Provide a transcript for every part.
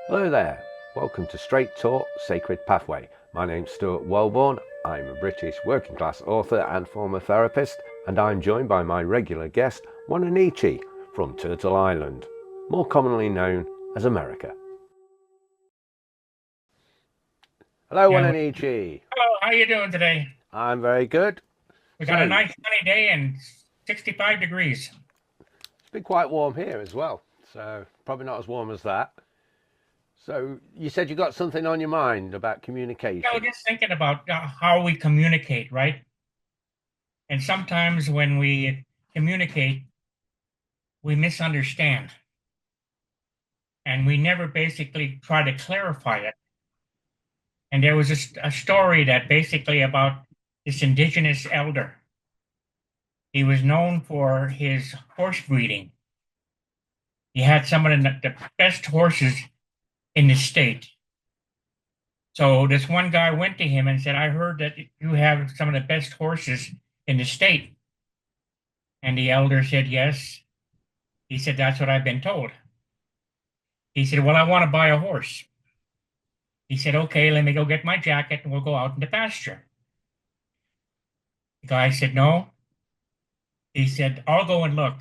Hello there, welcome to Straight Talk Sacred Pathway. My name's Stuart Wellborn. I'm a British working class author and former therapist, and I'm joined by my regular guest, Wa-Na-Nee-Che from Turtle Island, more commonly known as America. Hello, Yeah. Wa-Na-Nee-Che. Hello, how you doing today? I'm very good. We got a So, nice sunny day and 65 degrees. it's been quite warm here as well, so probably not as warm as that. So, you said you got something on your mind about communication. Just thinking about how we communicate, right? And sometimes when we communicate, we misunderstand and we never basically try to clarify it. And there was a story that basically about this indigenous elder. He was known for his horse breeding. He had some of the best horses in the state. So this one guy went to him and said, I heard that you have some of the best horses in the state. And the elder said, yes. He said, that's what I've been told. He said, well, I want to buy a horse. He said, okay, let me go get my jacket and we'll go out in the pasture. The guy said, no. He said, I'll go and look.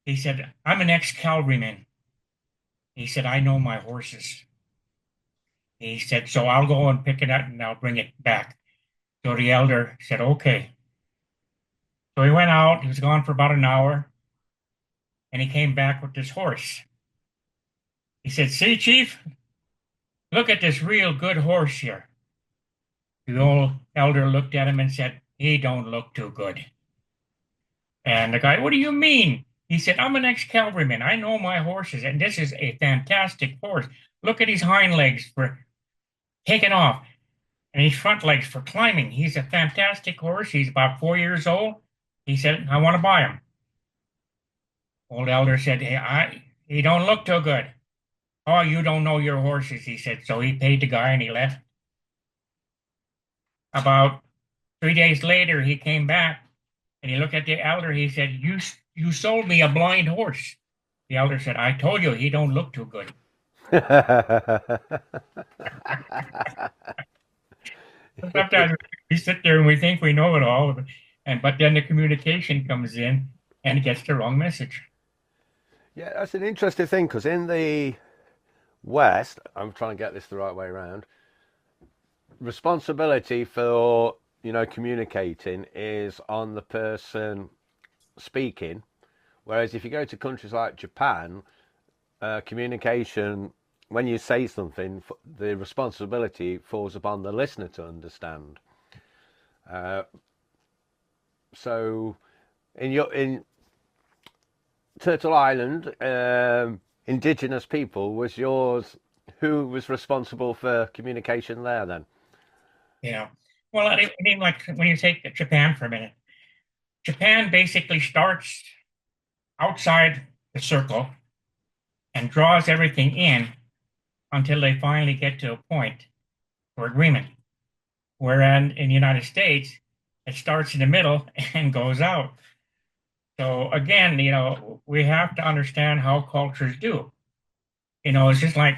He said, I'm an ex-cavalryman. He said, I know my horses. He said, so I'll go and pick it up and I'll bring it back. So the elder said, okay. So he went out, he was gone for about an hour, and he came back with this horse. He said, see, Chief, look at this real good horse here. The old elder looked at him and said, he don't look too good. And the guy, what do you mean? He said, I'm an ex-cavalryman. I know my horses, and this is a fantastic horse. Look at his hind legs for taking off, and his front legs for climbing. He's a fantastic horse. He's about 4 years old. He said, I want to buy him. Old elder said, hey, he don't look too good. Oh, you don't know your horses, he said. So he paid the guy and he left. About 3 days later, he came back and he looked at the elder. He said, you sold me a blind horse. The elder said, I told you he don't look too good. Sometimes we sit there and we think we know it all, but then the communication comes in and it gets the wrong message. Yeah, that's an interesting thing because in the West, I'm trying to get this the right way around. Responsibility for communicating is on the person speaking, whereas if you go to countries like Japan, communication, when you say something, the responsibility falls upon the listener to understand. Uh, so in Turtle Island, indigenous people was yours. Who was responsible for communication there then? You know, well, I mean, like when you take Japan for a minute, Japan basically starts outside the circle and draws everything in until they finally get to a point for agreement. Whereas in the United States, it starts in the middle and goes out. So again, we have to understand how cultures do. It's just like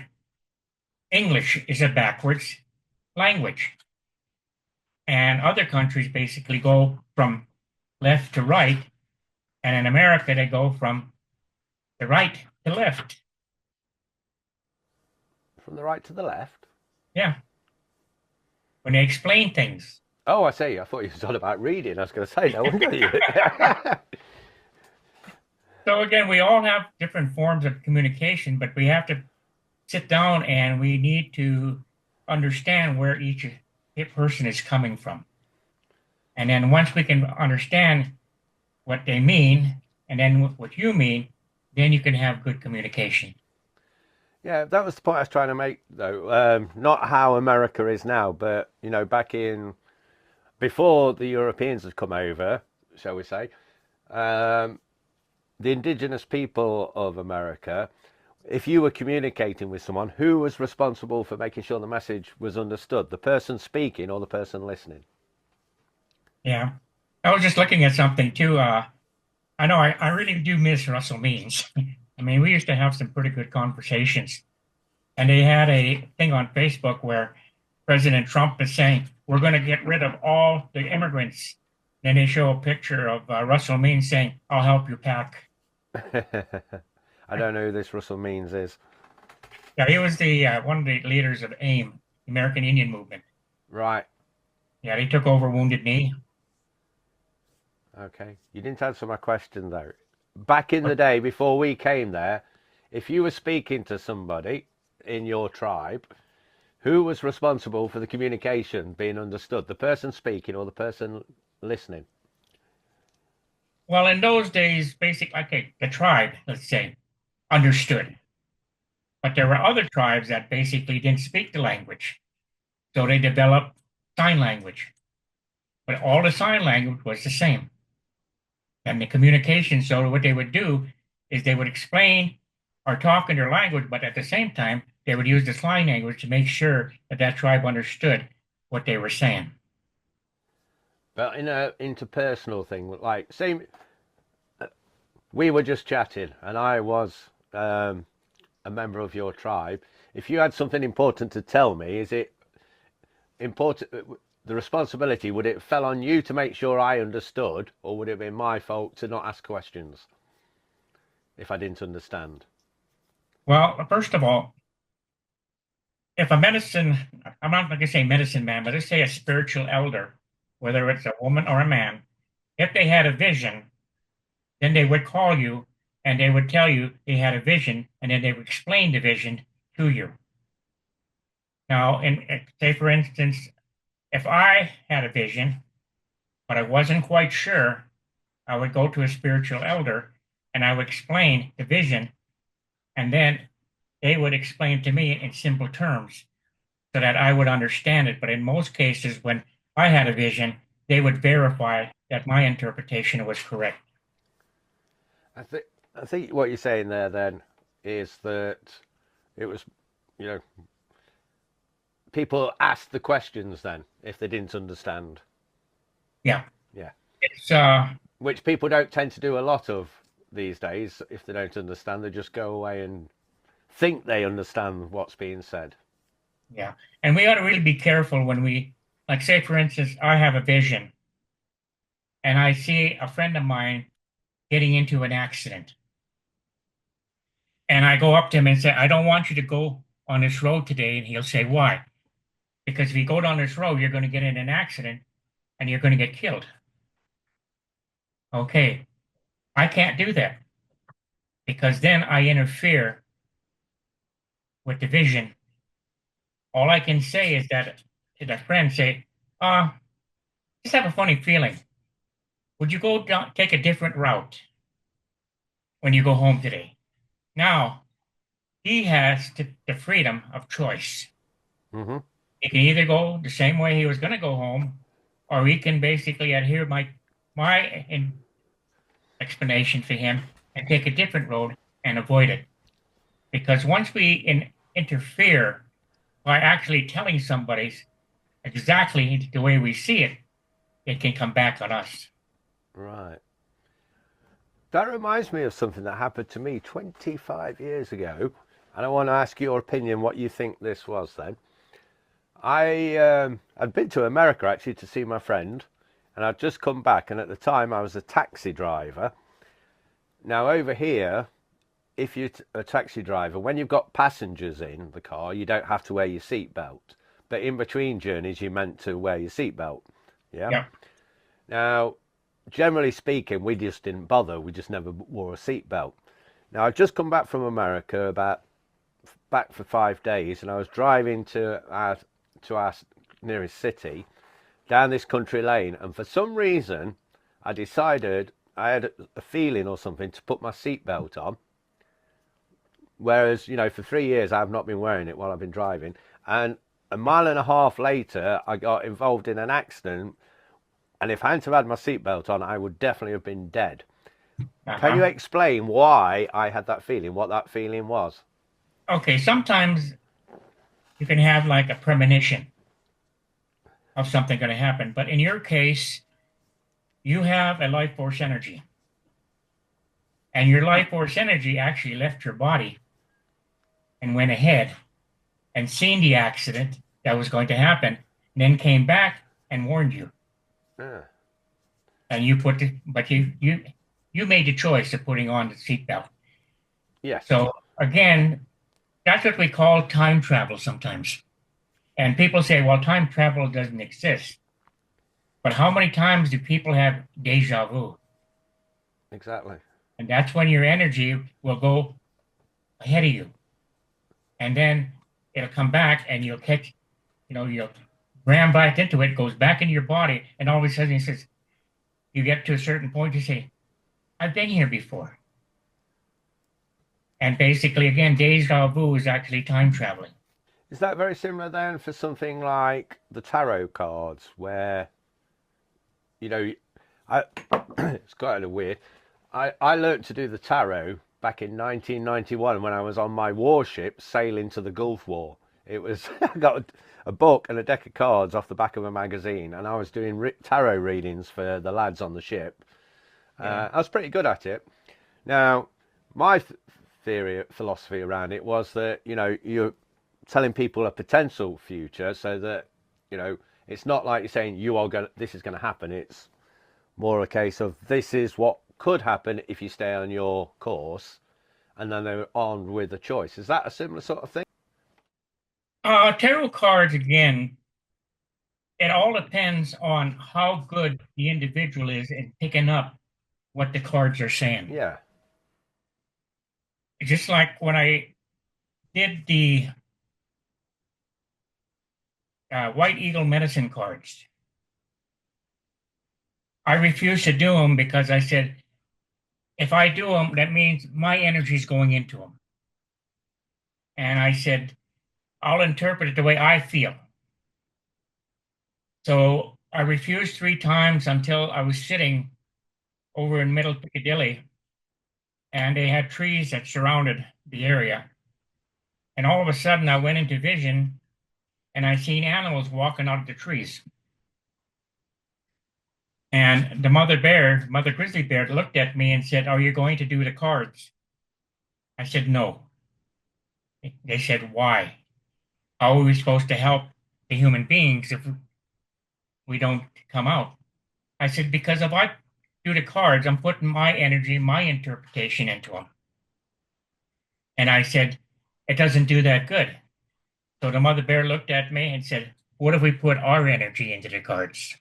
English is a backwards language. And other countries basically go from left to right. And in America, they go from the right to left. From the right to the left? Yeah. When they explain things. Oh, I see. I thought you was on about reading. I was going to say, no wonder you. So again, we all have different forms of communication, but we have to sit down and we need to understand where each person is coming from. And then once we can understand what they mean and then what you mean, then you can have good communication. Yeah, that was the point I was trying to make, though. Not how America is now, but back in before the Europeans had come over, shall we say, the indigenous people of America. If you were communicating with someone, who was responsible for making sure the message was understood? The person speaking or the person listening? Yeah. I was just looking at something too. I know I really do miss Russell Means. I mean, we used to have some pretty good conversations. And they had a thing on Facebook where President Trump is saying, we're going to get rid of all the immigrants. Then they show a picture of Russell Means saying, I'll help you pack. I don't know who this Russell Means is. Yeah, he was the one of the leaders of AIM, the American Indian Movement. Right. Yeah, he took over Wounded Knee. Okay. You didn't answer my question though. Back in the day, before we came there, if you were speaking to somebody in your tribe, who was responsible for the communication being understood? The person speaking or the person listening? Well, in those days, basically, okay, the tribe, let's say, understood. But there were other tribes that basically didn't speak the language. So they developed sign language. But all the sign language was the same. And the communication, so what they would do is they would explain or talk in their language, but at the same time, they would use the sign language to make sure that that tribe understood what they were saying. But in a interpersonal thing, like say we were just chatting and I was a member of your tribe. If you had something important to tell me, is it important? The responsibility, would it fell on you to make sure I understood, or would it be my fault to not ask questions if I didn't understand? Well, first of all, if a medicine, I'm not going to say medicine man, but let's say a spiritual elder, whether it's a woman or a man, if they had a vision, then they would call you and they would tell you they had a vision, and then they would explain the vision to you. Now, say for instance, if I had a vision, but I wasn't quite sure, I would go to a spiritual elder and I would explain the vision, and then they would explain to me in simple terms so that I would understand it. But in most cases, when I had a vision, they would verify that my interpretation was correct. I think what you're saying there then is that it was, you know, people asked the questions then if they didn't understand. Yeah, Yeah. it's Which people don't tend to do a lot of these days. If they don't understand, they just go away and think they understand what's being said. yeah, and we ought to really be careful when we, like, say for instance, I have a vision and I see a friend of mine getting into an accident, and I go up to him and say, I don't want you to go on this road today, and he'll say, why? Because if you go down this road, you're going to get in an accident and you're going to get killed. Okay, I can't do that because then I interfere with the vision. All I can say is that to the friend, say, just have a funny feeling. Would you go down, take a different route when you go home today? Now, he has the freedom of choice. Mm-hmm. He can either go the same way he was going to go home, or he can basically adhere my explanation to him and take a different road and avoid it. Because once we interfere by actually telling somebody exactly the way we see it, it can come back on us. Right. That reminds me of something that happened to me 25 years ago. And I want to ask your opinion what you think this was then. I'd been to America actually to see my friend, and I'd just come back, and at the time I was a taxi driver. Now over here, if you're a taxi driver, when you've got passengers in the car, you don't have to wear your seatbelt. But in between journeys, you're meant to wear your seatbelt. Yeah. Yeah. Now, generally speaking, we just didn't bother. We just never wore a seatbelt. Now, I'd just come back from America, back for 5 days, and I was driving to our nearest city down this country lane, and for some reason, I decided I had a feeling or something to put my seatbelt on. Whereas, for 3 years, I've not been wearing it while I've been driving. And a mile and a half later, I got involved in an accident. And if I hadn't have had my seatbelt on, I would definitely have been dead. Can you explain why I had that feeling, what that feeling was? Okay, sometimes you can have like a premonition of something going to happen, but in your case, you have a life force energy, and your life force energy actually left your body and went ahead and seen the accident that was going to happen, and then came back and warned you. Ah, And you put the, but you made the choice of putting on the seatbelt. yes. So again, that's what we call time travel sometimes. And people say, well, time travel doesn't exist. But how many times do people have deja vu? Exactly. And that's when your energy will go ahead of you. And then it'll come back and you'll catch, you'll ram back into it, goes back into your body, and all of a sudden it says, you get to a certain point, you say, I've been here before. And basically, again, deja vu is actually time traveling. Is that very similar then for something like the tarot cards, where you know, I it's kind of weird. I learnt to do the tarot back in 1991 when I was on my warship sailing to the Gulf War. It was I got a book and a deck of cards off the back of a magazine, and I was doing tarot readings for the lads on the ship. Yeah. I was pretty good at it. Now, my theory, philosophy around it was that you're telling people a potential future, so that it's not like you're saying this is going to happen. It's more a case of this is what could happen if you stay on your course, and then they're on with a choice. Is that a similar sort of thing? Tarot cards, again, it all depends on how good the individual is in picking up what the cards are saying. Yeah. Just like when I did the White Eagle medicine cards, I refused to do them because I said, if I do them, that means my energy is going into them. And I said, I'll interpret it the way I feel. So I refused 3 times until I was sitting over in Middle Piccadilly, and they had trees that surrounded the area. And all of a sudden, I went into vision, and I seen animals walking out of the trees. And the mother grizzly bear, looked at me and said, "Are you going to do the cards?" I said, "No." They said, "Why? How are we supposed to help the human beings if we don't come out?" I said, "Because if I do the cards, I'm putting my energy, my interpretation into them." And I said, "It doesn't do that good." So the mother bear looked at me and said, "What if we put our energy into the cards?"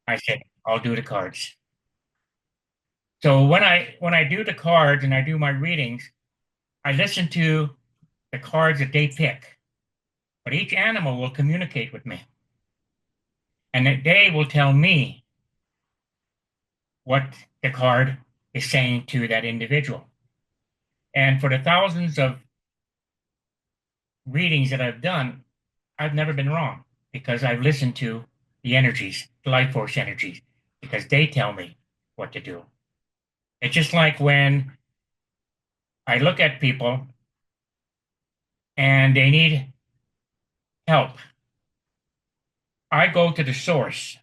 I said, "I'll do the cards." So when I do the cards and I do my readings, I listen to the cards that they pick. But each animal will communicate with me, and that they will tell me what the card is saying to that individual. And for the thousands of readings that I've done, I've never been wrong because I've listened to the energies, the life force energies, because they tell me what to do. It's just like when I look at people and they need help. I go to the source,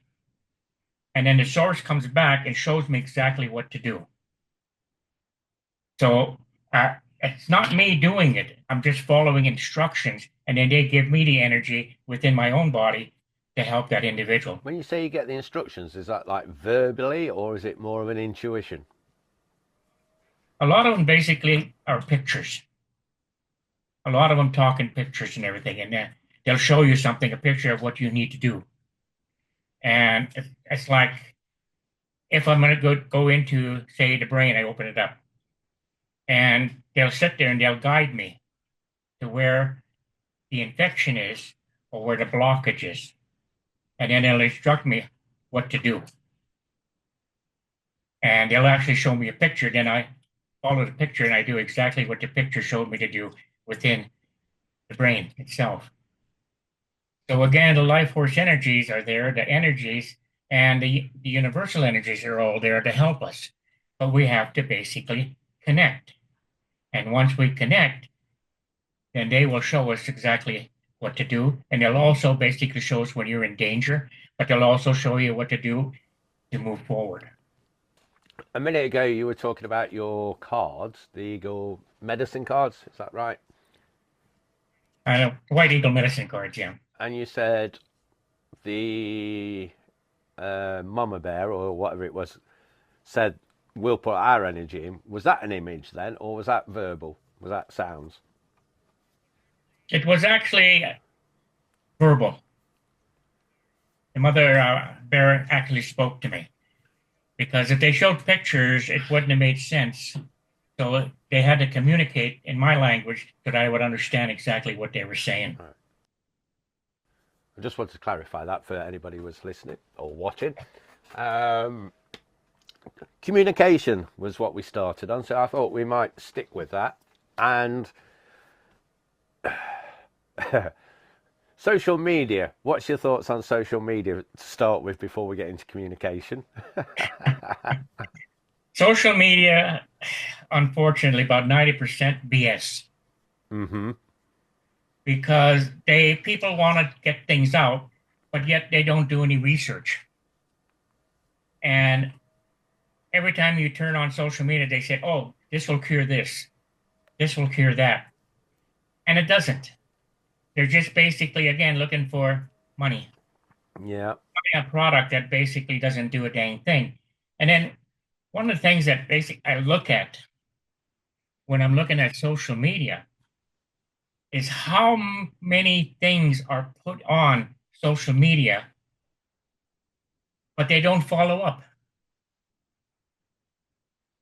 and then the source comes back and shows me exactly what to do. So it's not me doing it. I'm just following instructions, and then they give me the energy within my own body to help that individual. When you say you get the instructions, is that like verbally, or is it more of an intuition? A lot of them basically are pictures. A lot of them talk in pictures and everything, and then they'll show you something, a picture of what you need to do. And it's like if I'm going to go into, say, the brain, I open it up, and they'll sit there and they'll guide me to where the infection is or where the blockage is. And then they'll instruct me what to do. And they'll actually show me a picture. Then I follow the picture and I do exactly what the picture showed me to do within the brain itself. So again, the life force energies are there, the energies and the universal energies are all there to help us. But we have to basically connect. And once we connect, then they will show us exactly what to do. And they'll also basically show us when you're in danger, but they'll also show you what to do to move forward. A minute ago, you were talking about your cards, the Eagle medicine cards. Is that right? White Eagle medicine cards, yeah. And you said the mama bear or whatever it was said, "We'll put our energy in." Was that an image then, or was that verbal? Was that sounds? It was actually verbal. The mother bear actually spoke to me because if they showed pictures, it wouldn't have made sense. So they had to communicate in my language so that I would understand exactly what they were saying. Right. I just wanted to clarify that for anybody who was listening or watching. Um, Communication was what we started on, so I thought we might stick with that. And social media. What's your thoughts on social media to start with before we get into communication? Social media, unfortunately, about 90% BS Mm-hmm. because they people want to get things out, but yet they don't do any research. And every time you turn on social media, they say, "Oh, this will cure this. This will cure that," and it doesn't. They're just basically again looking for money, Yeah. a product that basically doesn't do a dang thing. And then one of the things that basically I look at when I'm looking at social media is how many things are put on social media, but they don't follow up.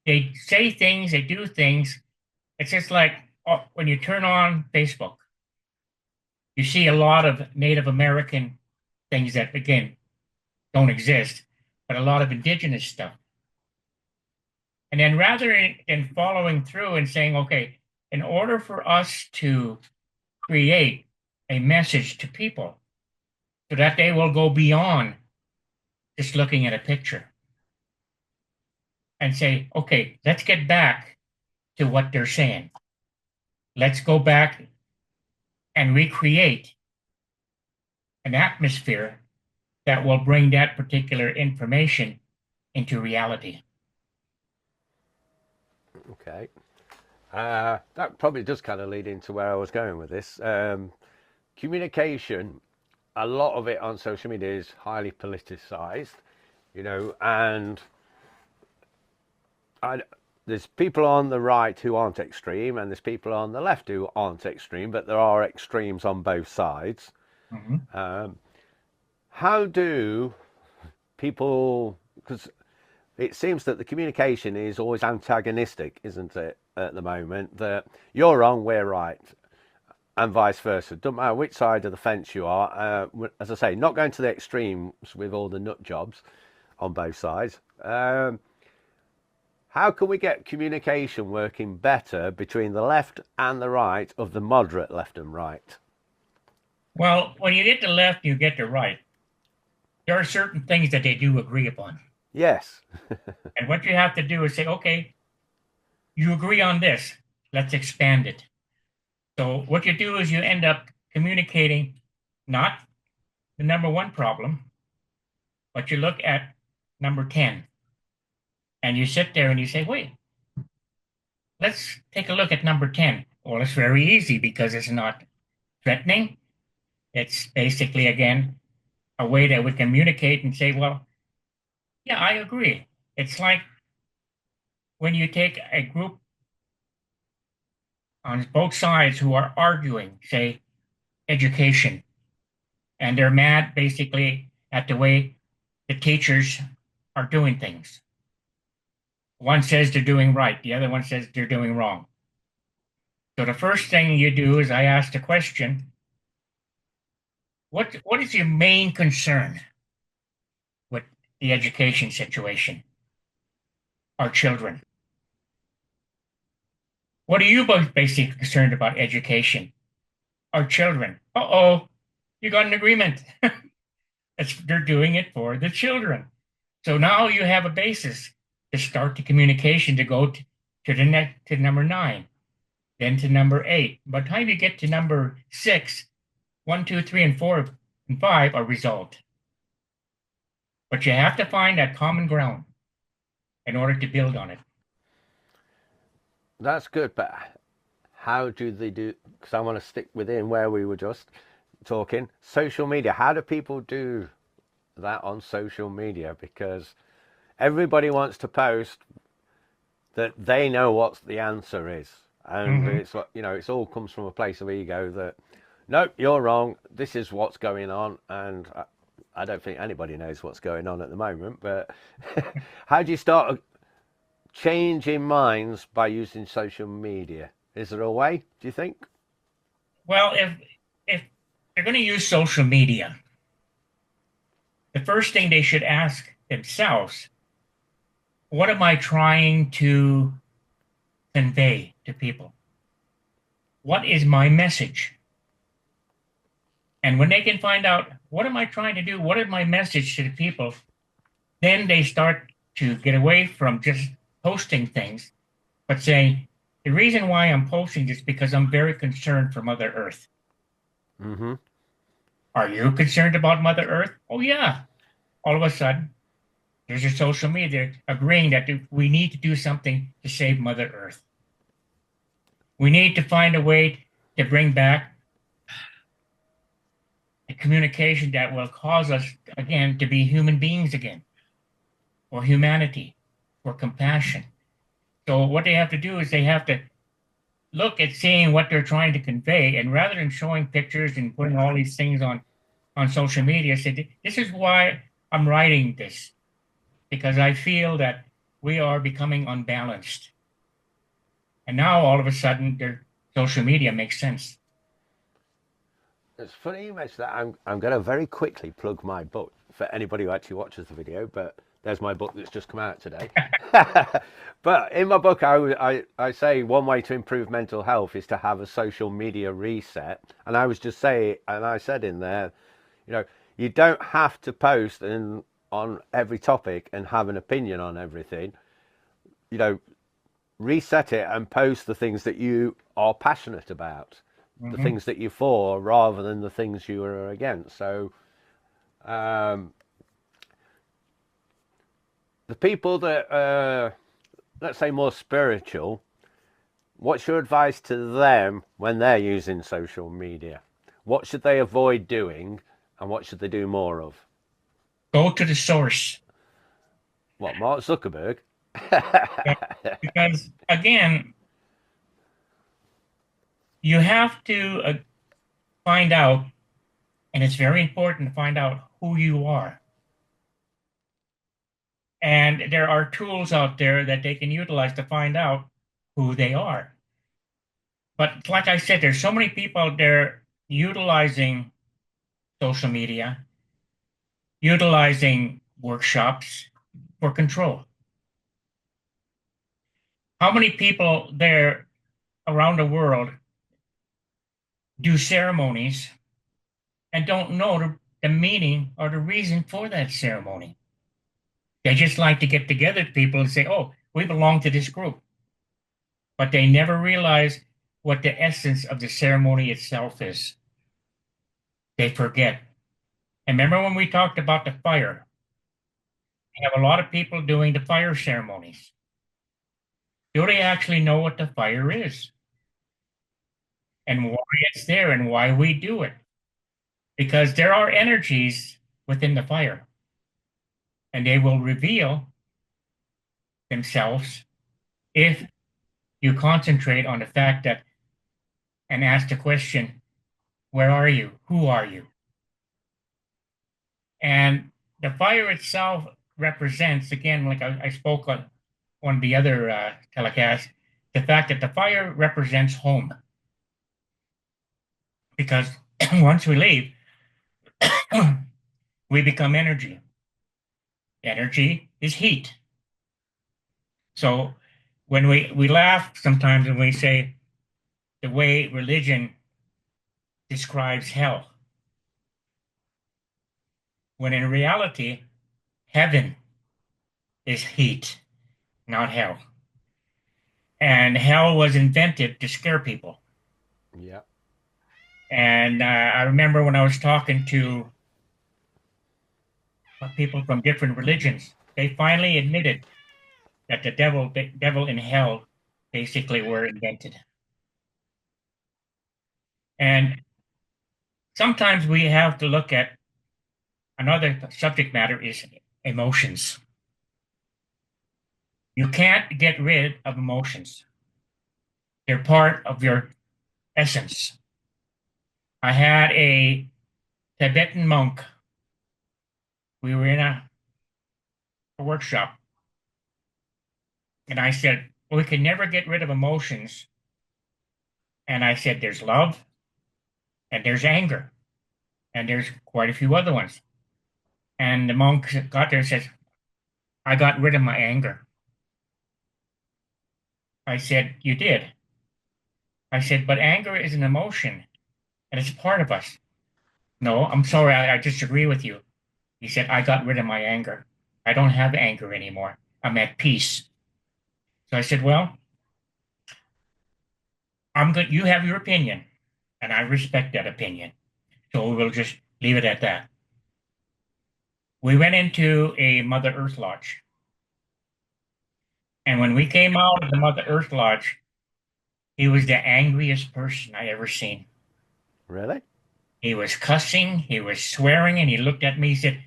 They say things, they do things. It's just like when you turn on Facebook, you see a lot of Native American things that, again, don't exist, but a lot of indigenous stuff. And then rather than following through and saying, okay, in order for us to create a message to people so that they will go beyond just looking at a picture and say, okay, let's get back to what they're saying. Let's go back and recreate an atmosphere that will bring that particular information into reality. Okay. That probably does kind of lead into where I was going with this. Communication, a lot of it on social media is highly politicized, and I, there's people on the right who aren't extreme, and there's people on the left who aren't extreme, but there are extremes on both sides. Mhm. How do people, because it seems that the communication is always antagonistic, isn't it, at the moment? That you're wrong, we're right, and vice versa. Doesn't matter which side of the fence you are. As I say, not going to the extremes with all the nut jobs on both sides. How can we get communication working better between the left and the right of the moderate left and right? Well, when you get to left, you get to right. There are certain things that they do agree upon. Yes. And what you have to do is say, okay, you agree on this. Let's expand it. So what you do is you end up communicating not the number one problem, but you look at number 10 and you sit there and you say, wait, let's take a look at number 10. Well, it's very easy because it's not threatening. It's basically, again, a way that we communicate and say, well, yeah, I agree. It's like when you take a group on both sides who are arguing, say, education, and they're mad basically at the way the teachers are doing things. One says they're doing right, the other one says they're doing wrong. So the first thing you do is I ask the question, what is your main concern with the education situation? Our children. What are you both basically concerned about education? Our children. Uh-oh, you got an agreement. They're doing it for the children. So now you have a basis to start the communication to go to the next to number 9, then to number 8. By the time you get to number 6, 1, 2, 3, and 4 and 5 are resolved. But you have to find that common ground in order to build on it. That's good, but how do they do? Because I want to stick within where we were just talking. Social media. How do people do that on social media? Because everybody wants to post that they know what the answer is, and Hmm. it's like, it's all comes from a place of ego that no, you're wrong. This is what's going on, and I don't think anybody knows what's going on at the moment. But how do you start changing minds by using social media? Is there a way? Do you think? Well, if they're going to use social media, the first thing they should ask themselves, what am I trying to convey to people? What is my message? And when they can find out, what am I trying to do? What is my message to the people? Then they start to get away from just posting things, but saying, the reason why I'm posting this is because I'm very concerned for Mother Earth. Mm-hmm. Are you concerned about Mother Earth? Oh, yeah. All of a sudden, there's your social media agreeing that we need to do something to save Mother Earth. We need to find a way to bring back a communication that will cause us, again, to be human beings again, or humanity, or compassion. So what they have to do is they have to look at seeing what they're trying to convey, and rather than showing pictures and putting all these things on social media, say, this is why I'm writing this, because I feel that we are becoming unbalanced. And now all of a sudden, their social media makes sense. It's funny you mentioned that. I'm going to very quickly plug my book for anybody who actually watches the video, but there's my book that's just come out today. But in my book, I say one way to improve mental health is to have a social media reset. And I was just saying, and I said in there, you know, you don't have to post on every topic and have an opinion on everything. You know, reset it and post the things that you are passionate about, the Mm-hmm. things that you're for, rather than the things you are against. So, the people that let's say more spiritual, what's your advice to them when they're using social media? What should they avoid doing, and what should they do more of? Go to the source. What, Mark Zuckerberg? Yeah. Because, again, you have to find out, and it's very important to find out who you are. And there are tools out there that they can utilize to find out who they are. But like I said, there's so many people out there utilizing social media, utilizing workshops for control. How many people there around the world do ceremonies and don't know the meaning or the reason for that ceremony? They just like to get together with people and say, oh, we belong to this group. But they never realize what the essence of the ceremony itself is. They forget. And remember when we talked about the fire? We have a lot of people doing the fire ceremonies. Do they actually know what the fire is and why it's there and why we do it? Because there are energies within the fire, and they will reveal themselves if you concentrate on the fact that and ask the question, where are you? Who are you? And the fire itself represents, again, like I spoke on one of the other telecasts, the fact that the fire represents home. Because once we leave, we become energy. Energy is heat. So when we laugh sometimes when we say the way religion describes hell, when in reality, heaven is heat, not hell. And hell was invented to scare people. Yeah. And I remember when I was talking to people from different religions, they finally admitted that the devil in hell basically were invented. And sometimes we have to look at another subject matter is emotions. You can't get rid of emotions. They're part of your essence. I had a Tibetan monk. We were in a workshop, and I said, well, we can never get rid of emotions. And I said, there's love, and there's anger, and there's quite a few other ones. And the monk got there and says, I got rid of my anger. I said, you did. I said, but anger is an emotion, and it's part of us. No, I'm sorry, I disagree with you. He said, I got rid of my anger. I don't have anger anymore. I'm at peace. So I said, well, I'm good. You have your opinion, and I respect that opinion. So we'll just leave it at that. We went into a Mother Earth Lodge. And when we came out of the Mother Earth Lodge, he was the angriest person I ever seen. Really? He was cussing, he was swearing, and he looked at me, he said,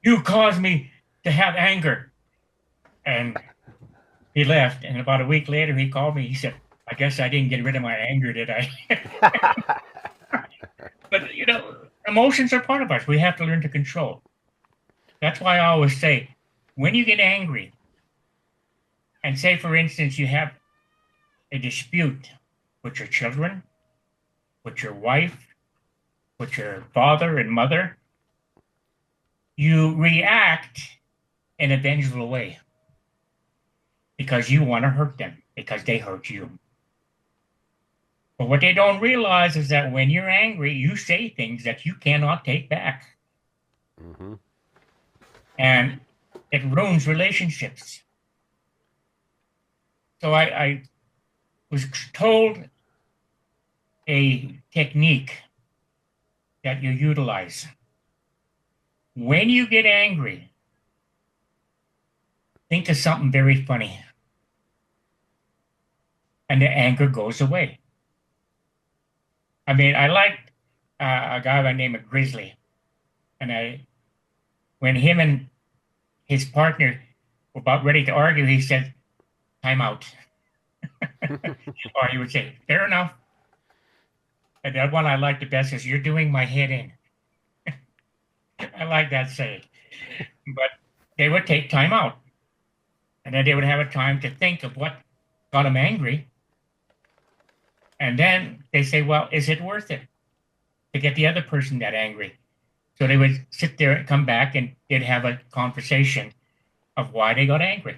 you caused me to have anger. And he left. And about a week later, he called me. He said, I guess I didn't get rid of my anger, did I? But, emotions are part of us. We have to learn to control. That's why I always say, when you get angry, and say, for instance, you have a dispute with your children, with your wife, with your father and mother, you react in a vengeful way because you want to hurt them, because they hurt you. But what they don't realize is that when you're angry, you say things that you cannot take back. Mm-hmm. And it ruins relationships. So I was told a technique that you utilize. When you get angry, think of something very funny, and the anger goes away. I mean, I liked a guy by the name of Grizzly, and when him and his partner were about ready to argue, he said, "Time out," or he would say, "Fair enough." And that one I like the best is, "You're doing my head in." I like that saying, but they would take time out, and then they would have a time to think of what got them angry. And then they say, well, is it worth it to get the other person that angry? So they would sit there and come back and they'd have a conversation of why they got angry,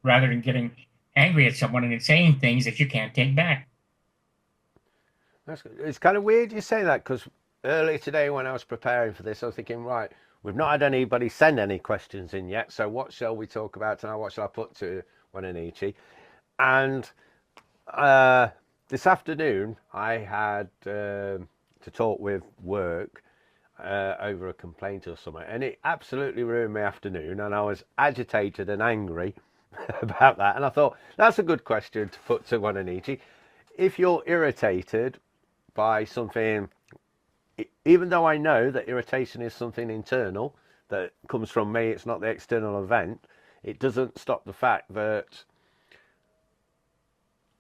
rather than getting angry at someone and then saying things that you can't take back. It's kind of weird you say that, because earlier today when I was preparing for this, I was thinking, right, we've not had anybody send any questions in yet, so what shall we talk about tonight? What shall I put to Wa-Na-Nee-Che? And this afternoon, I had to talk with work over a complaint or something, and it absolutely ruined my afternoon, and I was agitated and angry about that. And I thought, that's a good question to put to Wa-Na-Nee-Che. If you're irritated by something, even though I know that irritation is something internal that comes from me, it's not the external event, it doesn't stop the fact that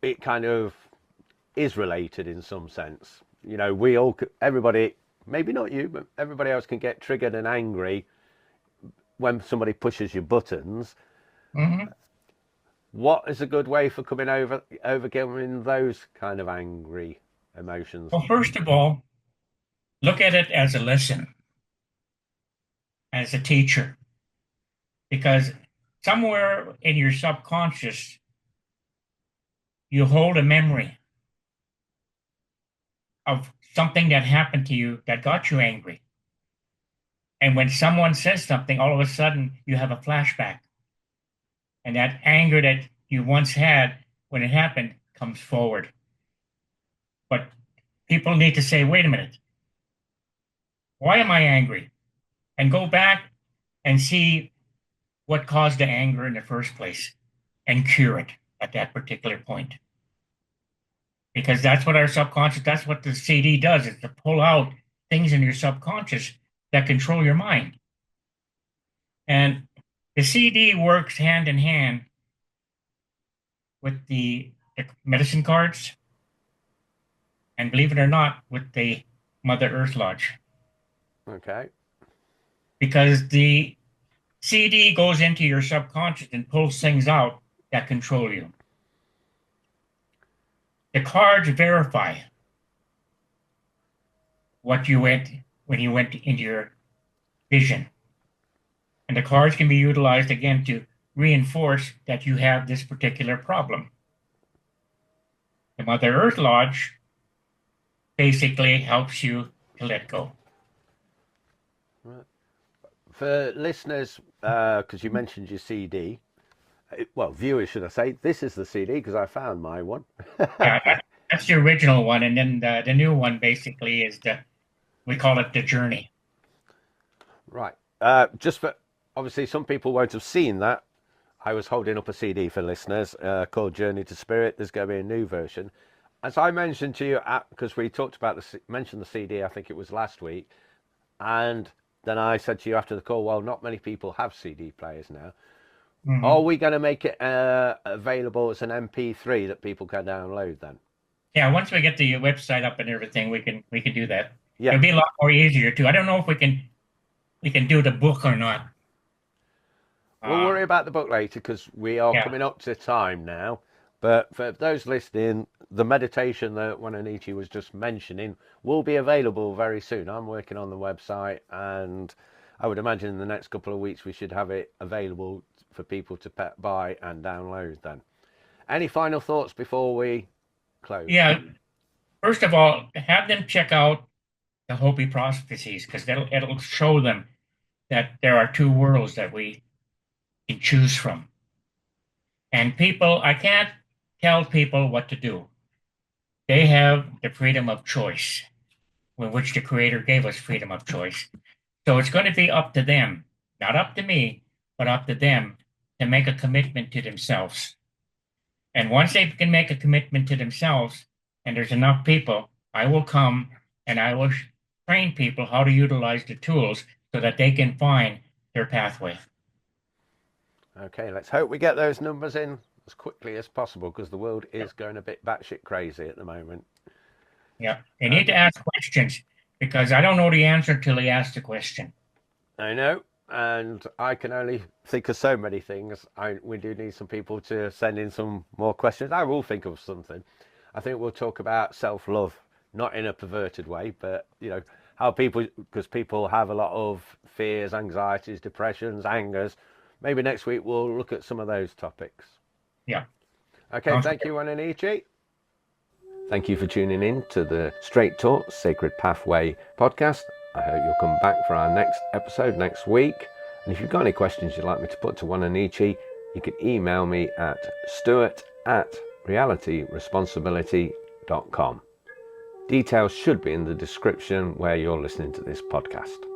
it kind of is related in some sense. We all, everybody, maybe not you, but everybody else can get triggered and angry when somebody pushes your buttons. Mm-hmm. What is a good way for coming overcoming those kind of angry emotions? Well, first of all, look at it as a lesson, as a teacher, because somewhere in your subconscious, you hold a memory of something that happened to you that got you angry. And when someone says something, all of a sudden you have a flashback. And that anger that you once had when it happened comes forward. But people need to say, wait a minute, why am I angry? And go back and see what caused the anger in the first place and cure it at that particular point. because that's what our subconscious, that's what the CD does, is to pull out things in your subconscious that control your mind. And the CD works hand in hand with the medicine cards, and believe it or not, with the Mother Earth Lodge. Okay. Because the CD goes into your subconscious and pulls things out that control you. The cards verify what you went when you went into your vision. And the cards can be utilized again to reinforce that you have this particular problem. The Mother Earth Lodge basically helps you to let go. For listeners, because you mentioned your CD, well, viewers, should I say, this is the CD because I found my one. Yeah, that's the original one, and then the new one basically is we call it the journey. Right. Just for, obviously, some people won't have seen that. I was holding up a CD for listeners called Journey to Spirit. There's going to be a new version. As I mentioned to you, because we talked about mentioned the CD, I think it was last week, and then I said to you after the call, well, not many people have CD players now. Mm-hmm. Are we going to make it available as an MP3 that people can download then? Yeah, once we get the website up and everything, we can do that. Yeah. It'll be a lot more easier too. I don't know if we can do the book or not. We'll worry about the book later because we are coming up to time now. But for those listening, the meditation that Wa-Na-Nee-Che was just mentioning will be available very soon. I'm working on the website, and I would imagine in the next couple of weeks we should have it available for people to buy and download then. Any final thoughts before we close? Yeah. First of all, have them check out the Hopi prophecies, because it'll show them that there are two worlds that we can choose from. And people, I can't tell people what to do. They have the freedom of choice, in which the Creator gave us freedom of choice. So it's going to be up to them, not up to me, but up to them to make a commitment to themselves. And once they can make a commitment to themselves, and there's enough people, I will come and I will train people how to utilize the tools so that they can find their pathway. Okay, let's hope we get those numbers in as quickly as possible because the world is going a bit batshit crazy at the moment. Yeah, they need to ask questions because I don't know the answer until they ask the question. I know, and I can only think of so many things. We do need some people to send in some more questions. I will think of something. I think we'll talk about self-love, not in a perverted way, but how people, because people have a lot of fears, anxieties, depressions, angers. Maybe next week we'll look at some of those topics. Yeah. Okay, thank you, Wa-Na-Nee-Che. Thank you for tuning in to the Straight Talk Sacred Pathway podcast. I hope you'll come back for our next episode next week. And if you've got any questions you'd like me to put to Wa-Na-Nee-Che, you can email me at stuart@realityresponsibility.com. Details should be in the description where you're listening to this podcast.